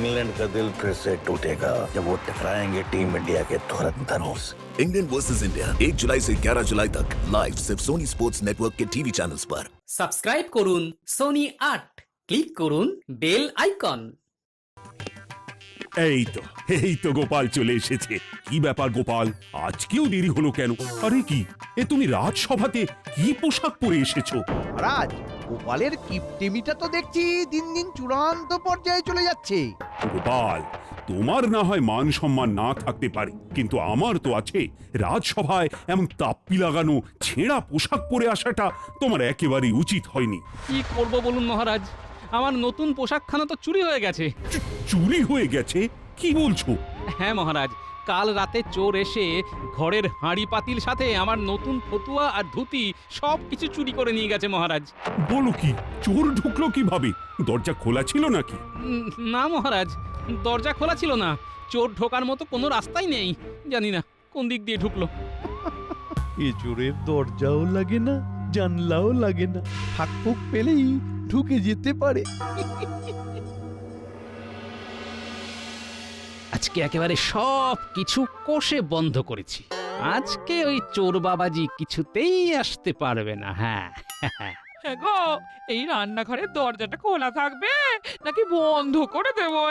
England का दिल फिर से टूटेगा जब वो टकराएंगे टीम इंडिया के धुरंधरों से। इंग्लैंड वर्सेस इंडिया 1 जुलाई से 11 जुलाई तक लाइव सिर्फ सोनी स्पोर्ट्स नेटवर्क के टीवी चैनल्स पर। সাবস্ক্রাইব করুন সোনি ৮, ক্লিক করুন বেল আইকন। এই তো গোপাল চলে এসেছে। কি ব্যাপার গোপাল, আজকেও দেরি হলো কেন? আরে কি তুমি রাজসভাতে কি পোশাক পরে এসেছো? মহারাজ, গোপালের কিপটেমিটা তো দেখছি দিন দিন চূড়ান্ত পর্যায়ে চলে যাচ্ছে। গোপাল, তোমার না হয় মান সম্মান না থাকতে পারে, কিন্তু আমার তো আছে। রাজসভায় এমন তাপ্পি লাগানো ছেঁড়া পোশাক পরে আসাটা তোমার একেবারেই উচিত হয়নি। কি করব বলুন মহারাজ, আমার নতুন পোশাকখানা তো চুরি হয়ে গেছে। চুরি হয়ে গেছে? কি বলছো? হ্যাঁ মহারাজ, কাল রাতে চোর এসে ঘরের হাঁড়ি পাতিল সাথে আমার নতুন ফতুয়া আর ধুতি সব কিছু চুরি করে নিয়ে গেছে মহারাজ। বলো কি, চোর ঢুকলো কিভাবে? দরজা খোলা ছিল নাকি? না মহারাজ, দরজা খোলা ছিল না। চোর ঢোকার মতো কোনো রাস্তাই নেই, জানি না কোন দিক দিয়ে ঢুকলো। এ চোরের দরজাও লাগে না, জানলাও লাগে না, ফাঁক ফুক পেলেই ঢুকে যেতে পারে। আজকে একেবারে সব কিছু কষে বন্ধ করেছি। আজকে ওই চোর বাবাজি কিছুতেই আসতে পারবে না। হ্যাঁ গো, এই রান্নাঘরের দরজাটা খোলা থাকবে নাকি বন্ধ করে দেবো?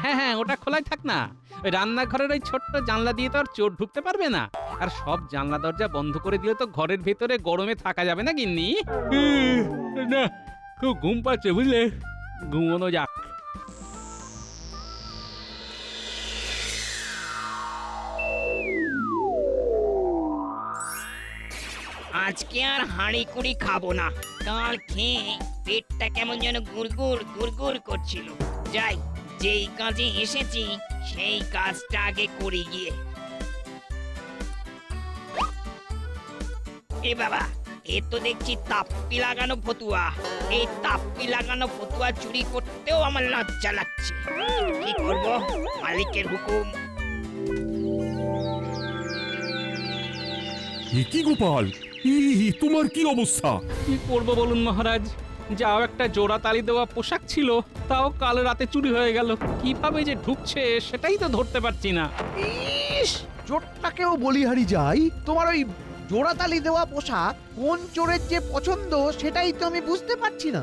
হ্যাঁ হ্যাঁ, ওটা খোলাই থাক না। ওই রান্নাঘরের ওই ছোট্ট জানলা দিয়ে তো আর চোর ঢুকতে পারবে না। আর সব জানলা দরজা বন্ধ করে দিলে তো ঘরের ভেতরে গরমে থাকা যাবে না গিন্নি। না, খুব ঘুম পাচ্ছে বুঝলে, ঘুমোনো যাক। আজকে আর হাঁড়ি কুড়ি খাবো না। কাল খেয়ে পেটটা কেমন যেন গুড়গুড় গুড়গুড় করছিল। যাই, যেই কাজে এসেছি সেই কাজটা আগে করি গিয়ে। এ বাবা, এ তো দেখছি তাপ্পি লাগানো ফতুয়া। এই তাপ্পি লাগানো ফতুয়া চুরি করতেও আমার লজ্জা লাগছে। কি করব, মালিকের হুকুম। কি গোপাল, তোমার কি অবস্থা? কি করব বলুন মহারাজ, যাও একটা জোড়া তালি দেওয়া পোশাক ছিল, তাও কাল রাতে চুরি হয়ে গেল। কিভাবে যে ঢুকছে সেটাই তো ধরতে পারছি না। ইস, চোরটাকেও বলিহারি যাই। তোমার ওই জোড়াতালি দেওয়া পোশাক কোন চোরের যে পছন্দ সেটাই তো আমি বুঝতে পারছি না।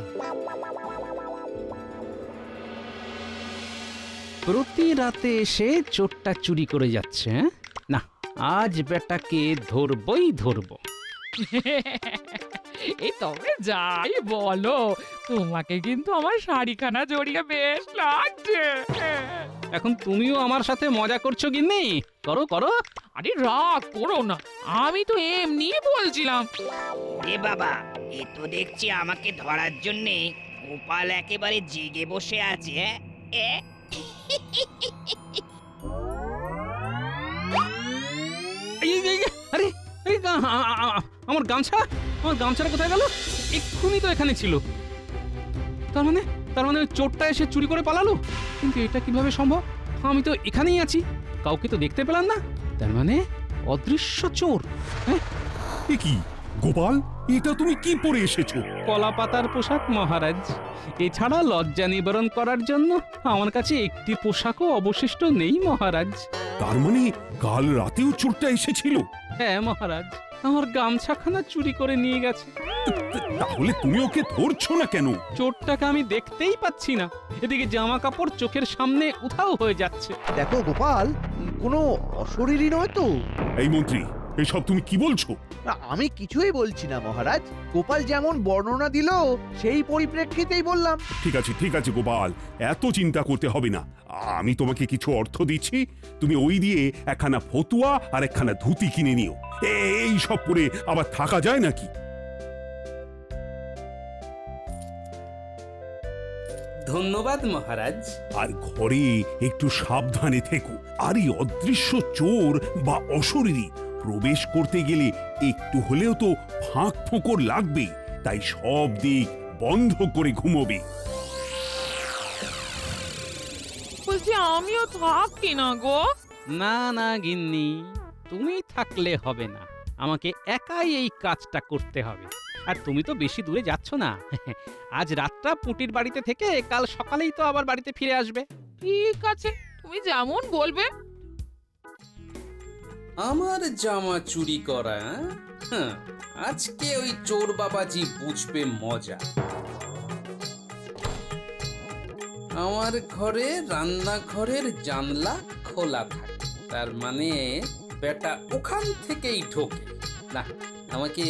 প্রতি রাতে এসে চোরটা চুরি করে যাচ্ছে। না, আজ বেটাকে ধরবই ধরবো। এই তবে যাই বলো, তোমাকে কিন্তু আমার শাড়িখানা জড়িয়ে বেশ লাগছে। এখন তুমিও আমার সাথে মজা করছো গিন্নি? করো করো। আরে রাগ করো না, আমি তো এমনি বলছিলাম। এ বাবা, এ তো দেখছি আমাকে ধরার জন্যে গোপাল একেবারে জেগে বসে আছে। আরে আরে, আমার গামছা, আমার গামছাটা কোথায় গেল? এক্ষুনি তো এখানে ছিল। তার মানে ওই চোরটা এসে চুরি করে পালালো। কিন্তু এটা কিভাবে সম্ভব? আমি তো এখানেই আছি, কাউকে তো দেখতে পেলাম না। তার মানে অদৃশ্য চোর। হ্যাঁ, কি গোপাল, এটা তুমি কি পরে এসেছো? কলা পাতার পোশাক মহারাজ। এছাড়া লজ্জা নিবারণ করার জন্য আমার কাছে একটি পোশাকও অবশিষ্ট নেই মহারাজ। তার মানে কাল রাতেও চোরটা এসেছিল? হ্যাঁ মহারাজ, আমার গামছাখানা চুরি করে নিয়ে গেছে। তাহলে তুমি ওকে ধরছো না কেন? চোরটাকে আমি দেখতেই পাচ্ছি না। এদিকে জামা কাপড় চোখের সামনে উধাও হয়ে যাচ্ছে। দেখো গোপাল, কোনো অশরীরী নয় তো? এই মন্ত্রী, এসব তুমি কি বলছো? না, আমি কিছুই বলছি না মহারাজ। গোপাল যেমন বর্ণনা দিল সেই পরিপ্রেক্ষিতেই বললাম। ঠিক আছে গোপাল, এত চিন্তা করতে হবে না। আমি তোমাকে কিছু অর্থ দিচ্ছি, তুমি ওই দিয়ে একখানা ফতুয়া আর একখানা ধুতি কিনে নিও। এই সব পরে আবার থাকা যায় নাকি? ধন্যবাদ মহারাজ। আর ঘরে একটু সাবধানে থেকো। আর এই অদৃশ্য চোর বা অশরীরী প্রবেশ করতে গেলে একটু হলেও তো ফাঁক ফোকর লাগবে, তাই সব দিক বন্ধ করে ঘুমোবে। বলছি আমিও থাকি না গো। না না গিন্নি, তুমি থাকলে হবে না, আমাকে একাই এই কাজটা করতে হবে। আর তুমি তো বেশি দূরে যাচ্ছ না। আজ রাতটা পুটির বাড়িতে থেকে কাল সকালেই তো আবার বাড়িতে ফিরে আসবে। ঠিক আছে, তুমি যেমন বলবে। আমার জামা চুরি করা? হ্যাঁ, আজকে ওই চোর বাবাজি বুঝবে মজা। আমার ঘরে রান্নাঘরের জানলা খোলা থাকে, তার মানে বেটা ওখান থেকেই ঢোকে। না, আমাকে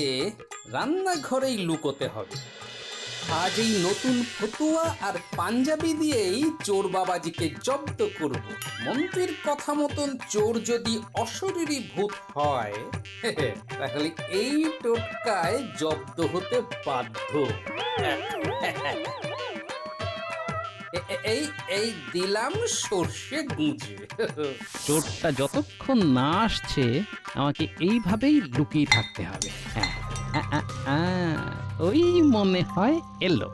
রান্নাঘরেই লুকোতে হবে। আজ এই নতুন ফতুয়া আর পাঞ্জাবি দিয়েই চোর বাবাজিকে জব্দ করব। মন্ত্রীর কথা মতন চোর যদি অশরীরী ভূত হয়, তাহলে এই টোটকায় জব্দ হতে বাধ্য। এই এই দিলাম সর্ষে গুঁজে। চোরটা যতক্ষণ না আসছে আমাকে এইভাবেই লুকিয়ে থাকতে হবে। হ্যাঁ, ওই মনে হয় এলো।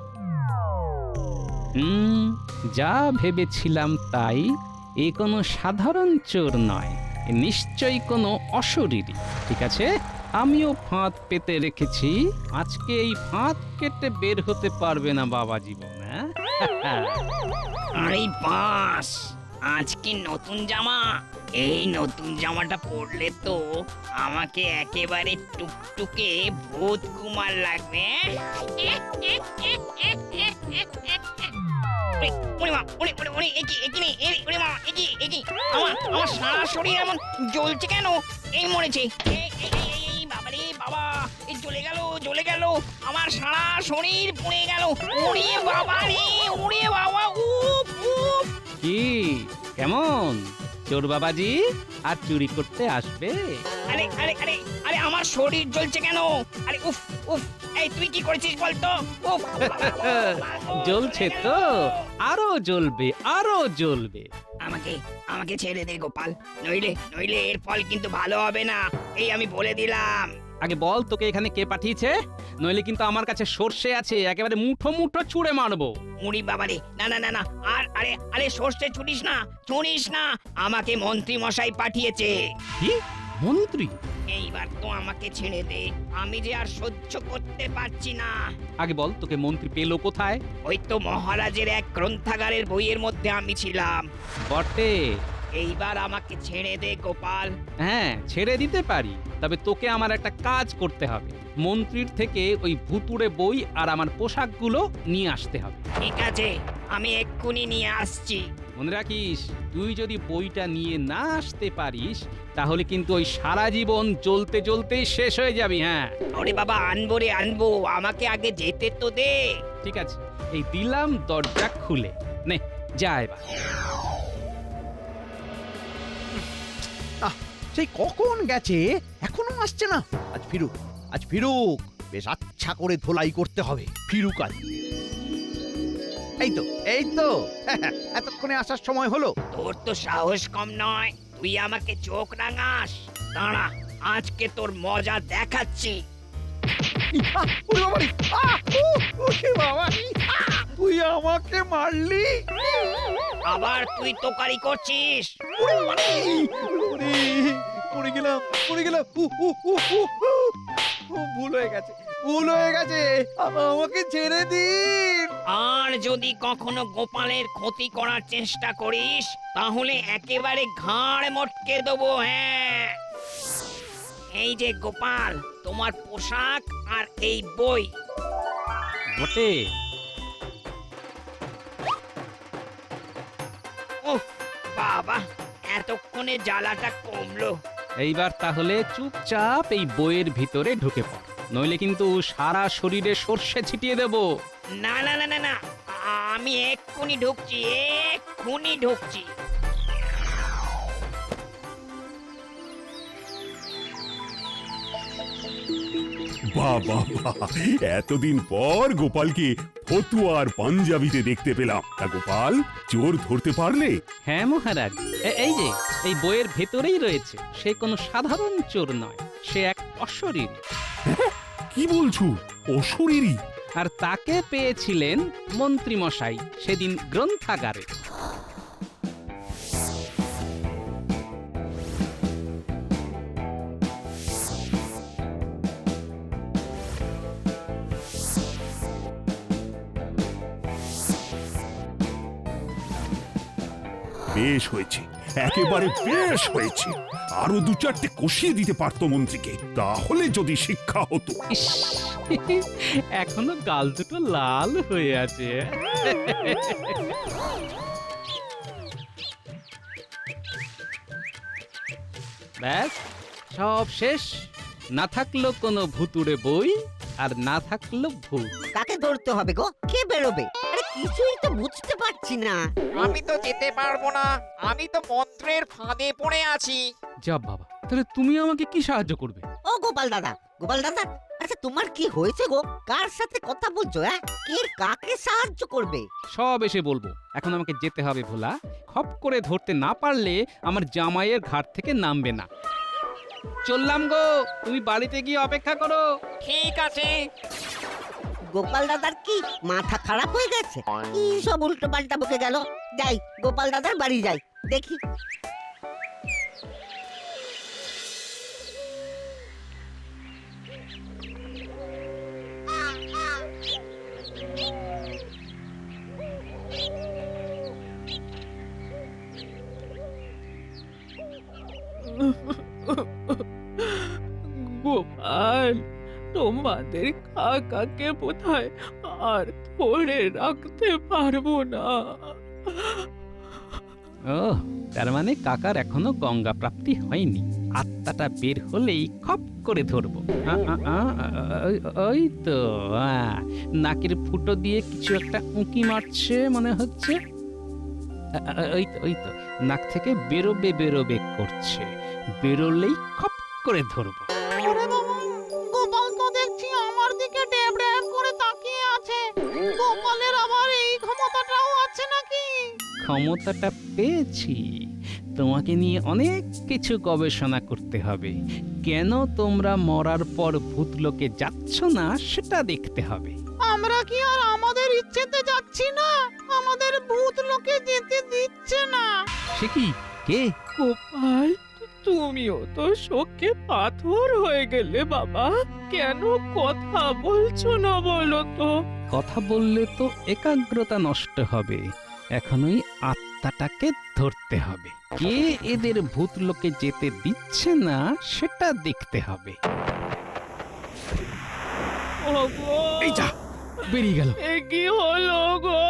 যা ভেবেছিলাম তাই। এ কোনো সাধারণ চোর নয়, এ নিশ্চয়ই কোনো অশরীরী। ঠিক আছে, আমিও ফাঁদ পেতে রেখেছি। আজকে এই ফাঁদ কেটে বের হতে পারবে না বাবা জীবন। আরে বাস, আজকে নতুন জামা। এই নতুন জামাটা পরলে তো আমাকে একেবারে টুকটুকে ভূত কুমার লাগবে। আমার সারা শরীর এমন জ্বলছে কেন? এই মরেছে। বাবারে বাবা, এই জ্বলে গেল আমার সারা শরীর পুড়ে গেল। ওরে বাবা রে, ওরে বাবা, উফ উফ। কি কেমন চোর বাবাজি আর চুরি করতে আসবে? আরে আরে আরে আরে, আমার শরীর জ্বলছে কেন? আরে উফ উফ, এই তুই কি করেছিস বলতো? উফ, জ্বলছে তো, আরো জ্বলবে, আরো জ্বলবে। আমাকে আমাকে ছেড়ে দে গোপাল, নইলে নইলে এর ফল কিন্তু ভালো হবে না, এই আমি বলে দিলাম। আগে বল তোকে এখানে কে পাঠিয়েছে, নইলে কিন্তু আমার কাছে সর্ষে আছে, একেবারে মুঠো মুঠো ছুঁড়ে মারবো। উড়ি বাবারে, না না না না, আর আরে আরে সর্ষে ছুটিস না, আমাকে মন্ত্রী মশাই পাঠিয়েছে। কি মন্ত্রী? এইবার তো আমাকে ছেড়ে দে, আমি যে আর সহ্য করতে পারছি না। আগে বল তোকে মন্ত্রী পেলো কোথায়? ওই তো মহারাজের এক গ্রন্থাগারের বইয়ের মধ্যে আমি ছিলাম। বটে। এইবার আমাকে ছেড়ে দে গোপাল। হ্যাঁ, ছেড়ে দিতে পারি, তবে তোকে আমার একটা কাজ করতে হবে। মন্ত্রীর থেকে ওই ভুতুড়ে বই আর আমার পোশাকগুলো নিয়ে আসতে হবে। ঠিক আছে, আমি এক্ষুনি নিয়ে আসছি। মনে রাখিস, তুই যদি বইটা নিয়ে না আসতে পারিস তাহলে কিন্তু ওই সারা জীবন জ্বলতে জ্বলতেই শেষ হয়ে যাবি। হ্যাঁ ওরে বাবা, আনবো রে আনবো, আমাকে আগে যেতে তো দে। ঠিক আছে, এই দিলাম দরজা খুলে, নে যা এবার। সেই কখন গেছে, এখনো আসছে না। আজ ফিরুক, বেশ আচ্ছা করে ধোলাই করতে হবে। ফিরুক আজ। এই তো এতক্ষণে আসার সময় হলো। তোর তো সাহস কম নয়, তুই আমাকে চোখ রাঙাস। দাঁড়া, আজকে তোর মজা দেখাচ্ছি। ওরে বাবারে, ওরে বাবারে, তুই আমাকে মারলি? আবার তুই তোকারি করছিস? ওরে বাবারে, ওরে, পড়ে গেলাম। ভুল হয়ে গেছে, আমাকে ছেড়ে দিন। আর যদি কখনো গোপালের ক্ষতি করার চেষ্টা করিস তাহলে একেবারে ঘাড় মটকে দেবো। হ্যাঁ, এই যে গোপাল, তোমার পোশাক আর এই বই। বটে। উফ বাবা, এতক্ষণে জ্বালাটা কমলো। এইবার তাহলে চুপচাপ এই বইয়ের ভিতরে ঢুকে পড়, নইলে কিন্তু সারা শরীরে সর্ষে ছিটিয়ে দেব। না না না না না, আমি এক্ষুনি ঢুকছি। বাবা, এতদিন পর গোপালকে ফতুয়া আর পাঞ্জাবিতে দেখতে পেলাম। তা গোপাল, চোর ধরতে পারলে? হ্যাঁ মহারাজ, এই যে এই বইয়ের ভেতরেই রয়েছে। সে কোনো সাধারণ চোর নয়, সে এক অশরীরী। কি বলছো, অশরীরী? আর তাকে পেয়েছিলেন মন্ত্রী মশাই সেদিন গ্রন্থাগারে। বেশ হয়েছে, একেবারে বেশ হয়েছে। আরো দু চারটে কষিয়ে দিতে পারতো মন্ত্রীকে, তাহলে যদি শিক্ষা হতো। ইস, এখনো গাল দুটো লাল হয়ে আছে। ব্যাস সব শেষ। না থাকলো কোনো ভুতুড়ে বই, আর না থাকলো ভূত। কাকে ধরতে হবে গো? কে বেরোবে? আরে কিছুই তো বুঝতে পারছি না। আমি তো যেতে পারবো না, আমি তো মন্ত্রের ফাঁদে পড়ে আছি। যা বাবা, তাহলে তুমি আমাকে কি সাহায্য করবে? ও গোপাল দাদা, গোপাল দাদা, আচ্ছা তোমার কি হয়েছে গো? কার সাথে কথা বলছো? কে কাকে সাহায্য করবে? সব এসে বলবো, এখন আমাকে যেতে হবে ভোলা। খপ করে ধরতে না পারলে আমার জামাইয়ের ঘাট থেকে নামবে না। চললাম গো, তুমি বাড়িতে গিয়ে অপেক্ষা করো। ঠিক আছে। গোপাল দাদার কি মাথা খারাপ হয়ে গেছে? কি সব উল্টো পাল্টা বকে গেল। যাই গোপাল দাদার বাড়ি যাই, দেখি। গোপাল, তোমাদের কাকাকে বোধহয় আর ধরে রাখতে পারবো না। ও, তার মানে কাকার এখনো গঙ্গা প্রাপ্তি হয়নি। আত্মাটা বের হলেই খপ করে ধরবো। ওই তো, নাকের ফুটো দিয়ে কিছু একটা উঁকি মারছে মনে হচ্ছে। ওই তো নাক থেকে বেরোবে বেরোবে করছে, বেরোলেই খপ করে ধরবো। গোপাল তো দেখছি আমার দিকে ড্যাব ড্যাব করে তাকিয়ে আছে। গোপালের আবার এই ক্ষমতাটাও আছে নাকি? ক্ষমতাটা পেয়েছি, তোমাকে নিয়ে অনেক কিছু গবেষণা করতে হবে। কেন তোমরা মরার পর ভূতলোকে যাচ্ছ না সেটা দেখতে হবে। আমরা কি আর আমাদের ইচ্ছেতে যাচ্ছি না? আমাদের ভূত লোকে যেতে দিচ্ছে না। সে কি? কে? গোপাল, তুমিও তো শোকে পাথর হয়ে গেলে বাবা। কেন কথা বলছো না বলো তো? কথা বললে তো একাগ্রতা নষ্ট হবে। এখনই আত্মাটাকে ধরতে হবে। কে এদের ভূতলোকে যেতে দিচ্ছে না সেটা দেখতে হবে। এই যা, বেরিয়ে গেল। এ কি হলো গো?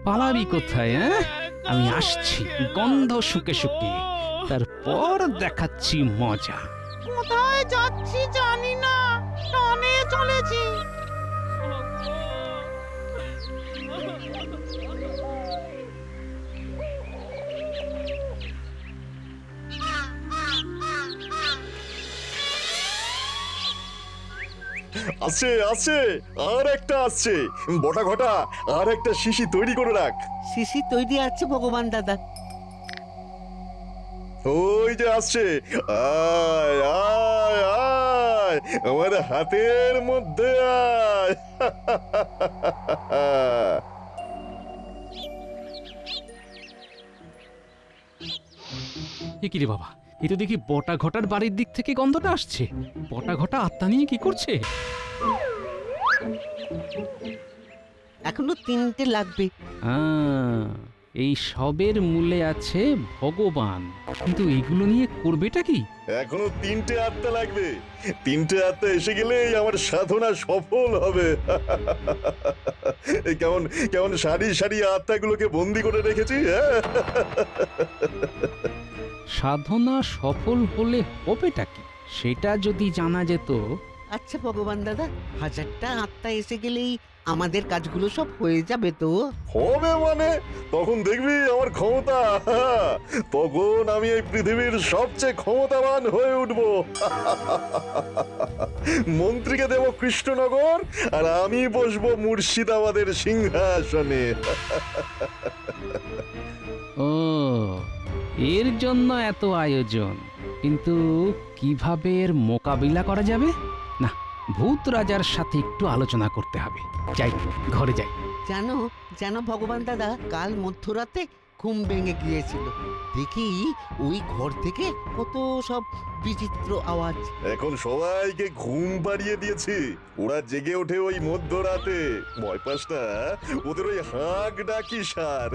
পালাবি কোথায়? আমি আসছি গন্ধ শুকে শুকে, তারপর দেখাচ্ছি মজা। কোথায় যাচ্ছি জানি না, টানে চলেছি। আছে আছে, আর একটা আসছে। বটা ঘটা, আর একটা শিশি তৈরি করে রাখ। শিশি তৈরি আছে ভগবান দাদা। ওই যে আসছে, আয় আয় আয়, আমার হাতের মধ্যে আয়। এ কি রে বাবা, এ তো দেখি বটা ঘটার বাড়ির দিক থেকে গন্ধটা আসছে। বটা ঘটা আত্মা নিয়ে কি করছে? এখনো 3টে লাগবে। এই সবের মূলে আছে ভগবান, কিন্তু এগুলো নিয়ে করবেটা কি? এখনো 3টে আত্মা লাগবে। 3টে আত্মা এসে গেলেই আমার সাধনা সফল হবে। এই কেমন কেমন সারি সারি আত্মাগুলোকে বন্দি করে রেখেছি। সাধনা সফল হলে হবেটা কি সেটা যদি জানা যেত। আচ্ছা ভগবান দাদা, 1000টা আত্মা এসে গেলেই আমাদের কাজগুলো সব হয়ে যাবে তো? হবে মানে? তখন দেখবি আমার ক্ষমতা। তখন আমি এই পৃথিবীর সবচেয়ে ক্ষমতাবান হয়ে উঠব। মন্ত্রীকে দেব কৃষ্ণনগর, আর আমি বসবো মুর্শিদাবাদের সিংহাসনে। ও, এর জন্য এত আয়োজন। কিন্তু কিভাবে এর মোকাবিলা করা যাবে? না, ভূত রাজার সাথে একটু আলোচনা করতে হবে। যাই, ঘরে যাই। জানো ভগবান দাদা, কাল মধ্যরাতে ঘুম ভেঙে গিয়েছিল। দেখি ওই ঘর থেকে কত সব বিচিত্র আওয়াজ। এখন সবাইকে ঘুম পাড়িয়ে দিয়েছি, ওরা জেগে ওঠে ওই মধ্যরাতে। ভয় পাস না, ওদের ওই হাঁক ডাকি সার।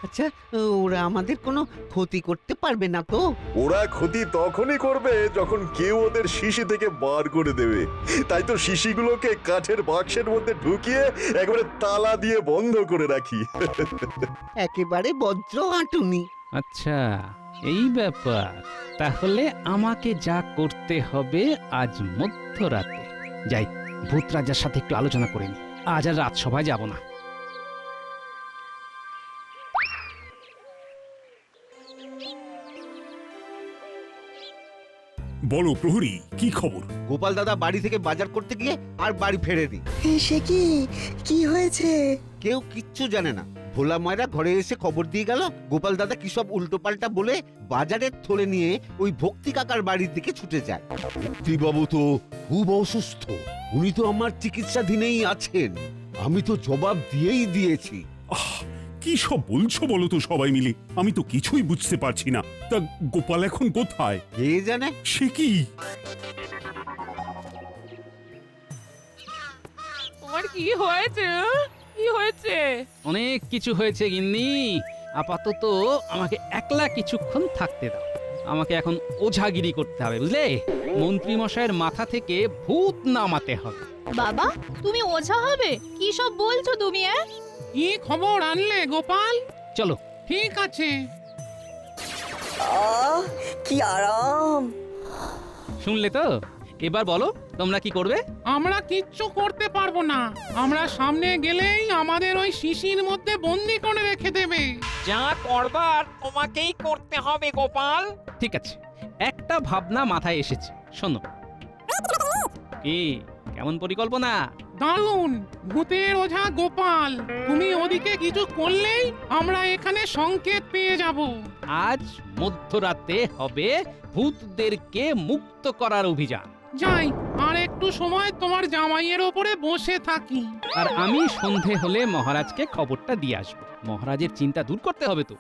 আচ্ছা, ওরা আমাদের কোনো ক্ষতি করতে পারবে না তো? ওরা ক্ষতি তখনই করবে যখন কেউ ওদের শিশি থেকে বার করে দেবে। তাই তো শিশিগুলোকে কাঠের বাক্সের মধ্যে ঢুকিয়ে একেবারে তালা দিয়ে বন্ধ করে রাখি। একেবারে বজ্র আঁটুনি। আচ্ছা, এই ব্যাপার। তাহলে আমাকে যা করতে হবে আজ মধ্যরাতে। যাই, ভূত রাজার সাথে একটু আলোচনা করে নি। আজ আর রাজসভায় যাব না। বলো প্রহরী, কি খবর? গোপাল দাদা বাড়ি থেকে বাজার করতে গিয়ে আর বাড়ি ফেরেনি। সে কি হয়েছে? কেউ কিচ্ছু জানে না। ভোলা ময়রা ঘরে এসে খবর দিয়ে গেল গোপাল দাদা কি সব উল্টোপাল্টা বলে বাজারের থলে নিয়ে ওই ভক্তি কাকার বাড়ির দিকে ছুটে যায়। ভক্তিবাবু তো খুব অসুস্থ, উনি তো আমার চিকিৎসাধীনেই আছেন। আমি তো জবাব দিয়েই দিয়েছি। আহ, কি সব বলছো বলো তো সবাই মিলে? আমি তো কিছুই বুঝতে পারছি না। তা গোপাল এখন কোথায়? কে জানে। সে কি? তোমার কি হয়েছে? কি হয়েছে? অনেক কিছু হয়েছে গিন্নি। আপাতত আমাকে একলা কিছুক্ষণ থাকতে দাও। আমাকে এখন ওঝাগিরি করতে হবে, বুঝলে? মন্ত্রী মশাইয়ের মাথা থেকে ভূত নামাতে হবে। বাবা, তুমি ওঝা হবে? কি সব বলছো তুমি? কি খবর আনলে গোপাল? চলো। ঠিক আছে। কি আরাম! শুনলে তো? এবার বলো তোমরা কি করবে? আমরা কিচ্ছু করতে পারবো না। আমরা সামনে গেলেই আমাদের ওই শিশির মধ্যে বন্দি করে রেখে দেবে। যা করবার তোমাকেই করতে হবে গোপাল। ঠিক আছে, একটা ভাবনা মাথায় এসেছে, শোনো। কি কেমন পরিকল্পনা? দারুণ! ভূতের ওঝা গোপাল, তুমি ওদিকে কিছু করলেই আমরা এখানে সংকেত পেয়ে যাব। আজ মধ্যরাতে হবে ভূতদেরকে মুক্ত করার অভিযান। যাই, আর একটু সময় তোমার জামাইয়ের ওপরে বসে থাকি। আর আমি সন্ধে হলে মহারাজকে খবরটা দিয়ে আসবো। মহারাজের চিন্তা দূর করতে হবে তো।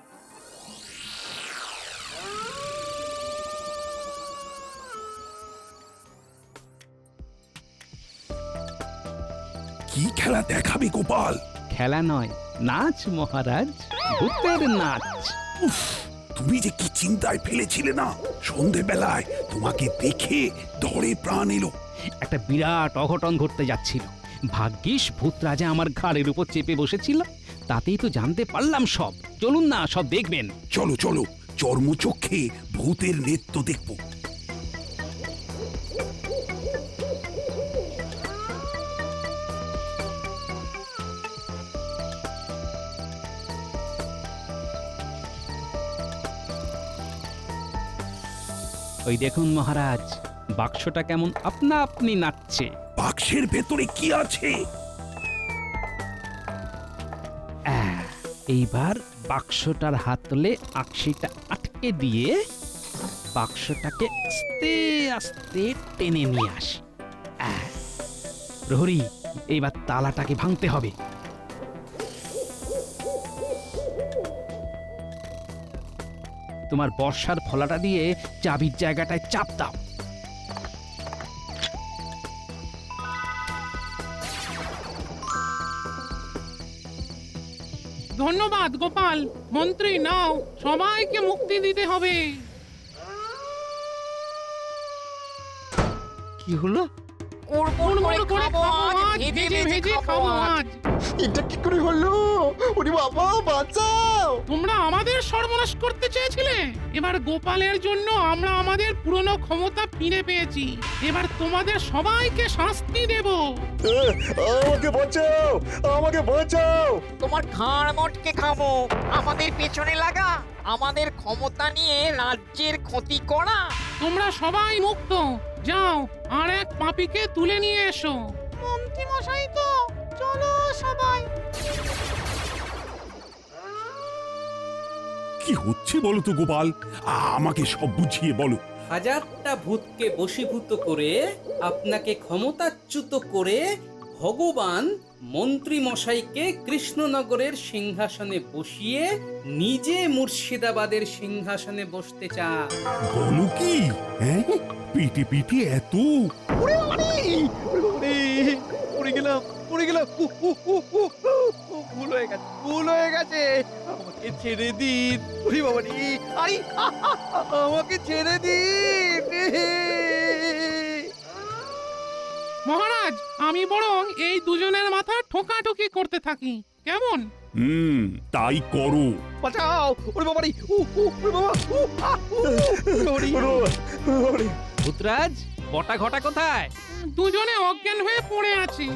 কি খেলা দেখাবে গোপাল? খেলা নয়, নাচ মহারাজ, ভূতের নাচ। উফ, তুমি যে কি চিন্তায় ফেলেছিলে না! সন্ধেবেলায় তোমাকে দেখে দরে প্রাণ এলো। একটা বিরাট অঘটন ঘটতে যাচ্ছিল। ভাগ্যিস ভূত রাজা আমার ঘাড়ের উপর চেপে বসেছিল। তাতেই তো জানতে পারলাম সব। চলুন না, সব দেখবেন। চলো চলো, চর্মচক্ষে ভূতের নৃত্য দেখবো। ওই দেখুন মহারাজ, বাক্সটা কেমন আপনা আপনি নাচছে। বাক্সের ভেতরে কি আছে? এইবার বাক্সটার হাতলে আকশিটা আটকে দিয়ে বাক্সটাকে আস্তে আস্তে টেনে নিয়ে আসি। প্রহরী, এইবার তালাটাকে ভাঙতে হবে। তোমার বর্ষার ফলাটা দিয়ে চাবির জায়গাটায় চাপ দাও। ধন্যবাদ গোপাল। মন্ত্রী, নাও, সবাইকে মুক্তি দিতে হবে। কি হলো? কুড়মুড় করে খাবো আজ, ভেজে ভেজে খাবো আজ। এটা কি করে হলো? ওরে বাবা, বাঁচাও! তোমরা আমাদের সর্বনাশ করতে চেয়েছিলে। এবার গোপালের জন্য আমরা আমাদের পুরনো ক্ষমতা ফিরে পেয়েছি। এবার তোমাদের সবাইকে শাস্তি দেব। আমাকে বাঁচাও! আমাকে বাঁচাও! তোমার ঘাড় মটকে খাবো। আমাদের পেছনে লাগা, আমাদের ক্ষমতা নিয়ে রাজ্যের ক্ষতি করা। তোমরা সবাই মুক্ত। যাও, আর এক পাপীকে তুলে নিয়ে এসো। মন্ত্রী মশাই তো, চলো সবাই। কি হচ্ছে বলো তো গোপাল? আমাকে সব বুঝিয়ে বলো। হাজারটা ভূতকে বশীভূত করে আপনাকে ক্ষমতাচ্যুত করে ভগবান মন্ত্রী মশাইকে কৃষ্ণনগরের সিংহাসনে বসিয়ে নিজে মুর্শিদাবাদের সিংহাসনে বসতে চান। বলো কি? হ্যাঁ, পিঠে পিঠে এত! উড়ে গেলাম। ভুল হয়ে গেছে, ভুল হয়ে গেছে। আমাকে ছেড়ে দিন। ওরে বাবা রে, আরে আমাকে ছেড়ে দিন। মহারাজ আমি বরং এই দুজনের মাথা ঠোকাঠুকি করতে থাকি, কেমন? তাই করো। বাঁচাও! ওরে বাবা রে, ওরে বাবা, ওরে বাবা রে। ভূতরাজ বটা ঘটা কোথায়? দুজনে অজ্ঞান হয়ে পড়ে আছি।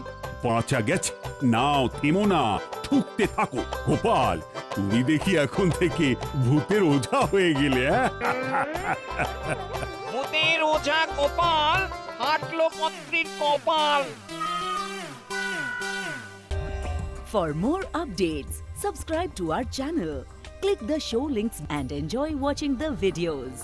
বাঁচা গেছে। নাও থেমো না, ঠুকতে থাকো। গোপাল, তুমি দেখি এখন থেকে ভূতের ওঝা হয়ে গেলে। ভূতের ওঝা গোপাল হাঁটলো মন্ত্রীর কপাল। For more updates, subscribe to our channel, click the show links and enjoy watching the videos.